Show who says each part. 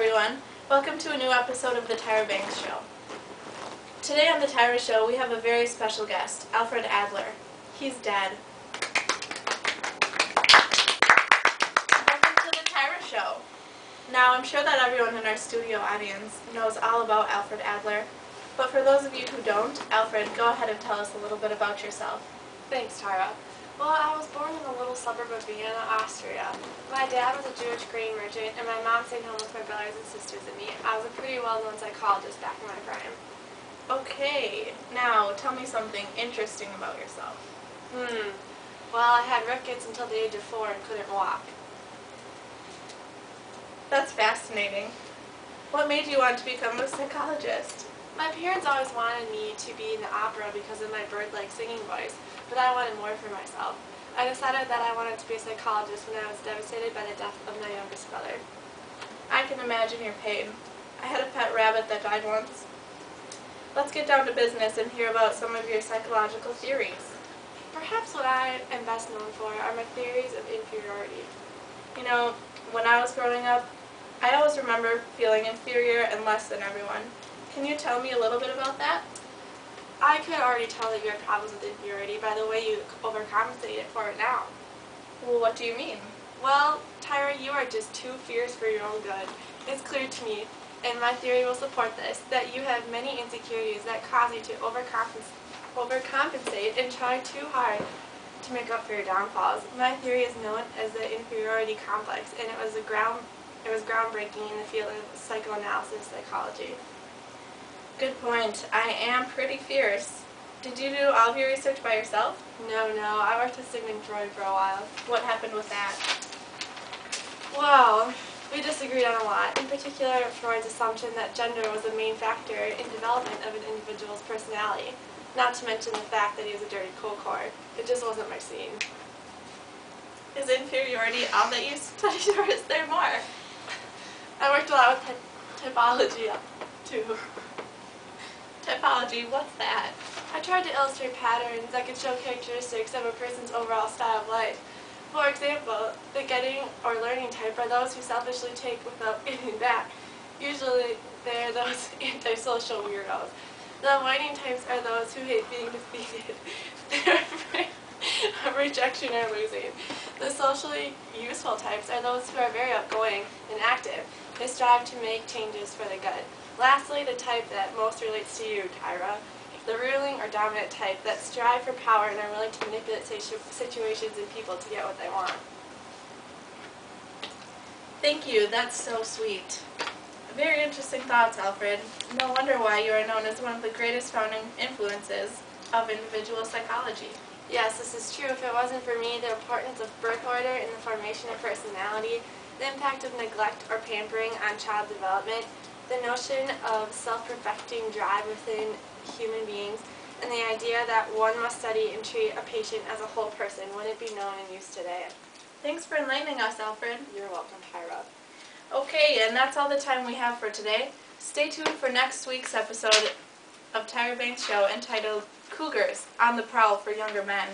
Speaker 1: everyone. Welcome to a new episode of the Tyra Banks Show. Today on the Tyra Show, we have a very special guest, Alfred Adler. He's dead. Welcome to the Tyra Show. Now, I'm sure that everyone in our studio audience knows all about Alfred Adler, but for those of you who don't, Alfred, go ahead and tell us a little bit about yourself.
Speaker 2: Thanks, Tyra. Well, I was born in a little suburb of Vienna, Austria. My dad was a Jewish grain merchant, and my mom stayed home with my brothers and sisters and me. I was a pretty well-known psychologist back in my prime.
Speaker 1: Okay, now tell me something interesting about yourself.
Speaker 2: Well, I had rickets until the age of 4 and couldn't walk.
Speaker 1: That's fascinating. What made you want to become a psychologist?
Speaker 2: My parents always wanted me to be in the opera because of my bird-like singing voice, but I wanted more for myself. I decided that I wanted to be a psychologist when I was devastated by the death of my youngest brother.
Speaker 1: I can imagine your pain. I had a pet rabbit that died once. Let's get down to business and hear about some of your psychological theories.
Speaker 2: Perhaps what I am best known for are my theories of inferiority.
Speaker 1: You know, when I was growing up, I always remember feeling inferior and less than everyone. Can you tell me a little bit about that?
Speaker 2: I could already tell that you had problems with inferiority by the way you overcompensated for it now.
Speaker 1: Well, what do you mean?
Speaker 2: Well, Tyra, you are just too fierce for your own good. It's clear to me, and my theory will support this, that you have many insecurities that cause you to overcompensate and try too hard to make up for your downfalls. My theory is known as the inferiority complex, and it was groundbreaking in the field of psychoanalysis psychology.
Speaker 1: Good point. I am pretty fierce. Did you do all of your research by yourself?
Speaker 2: No, I worked with Sigmund Freud for a while.
Speaker 1: What happened with that?
Speaker 2: Well, we disagreed on a lot. In particular, Freud's assumption that gender was a main factor in development of an individual's personality. Not to mention the fact that he was a dirty cold core. It just wasn't my scene.
Speaker 1: Is inferiority all that you studied, or is there more?
Speaker 2: I worked a lot with typology, too.
Speaker 1: Typology, what's that?
Speaker 2: I tried to illustrate patterns that could show characteristics of a person's overall style of life. For example, the getting or learning type are those who selfishly take without giving back. Usually, they're those antisocial weirdos. The avoiding types are those who hate being defeated. They're afraid of rejection or losing. The socially useful types are those who are very outgoing and active. They strive to make changes for the good. Lastly, the type that most relates to you, Tyra, the ruling or dominant type that strive for power and are willing to manipulate situations and people to get what they want.
Speaker 1: Thank you, that's so sweet. Very interesting thoughts, Alfred. No wonder why you are known as one of the greatest founding influences of individual psychology.
Speaker 2: Yes, this is true. If it wasn't for me, the importance of birth order in the formation of personality, the impact of neglect or pampering on child development, the notion of self-perfecting drive within human beings, and the idea that one must study and treat a patient as a whole person wouldn't be known and used today.
Speaker 1: Thanks for enlightening us, Alfred.
Speaker 2: You're welcome, Tyra.
Speaker 1: Okay, and that's all the time we have for today. Stay tuned for next week's episode of Tyra Banks Show entitled Cougars on the Prowl for Younger Men.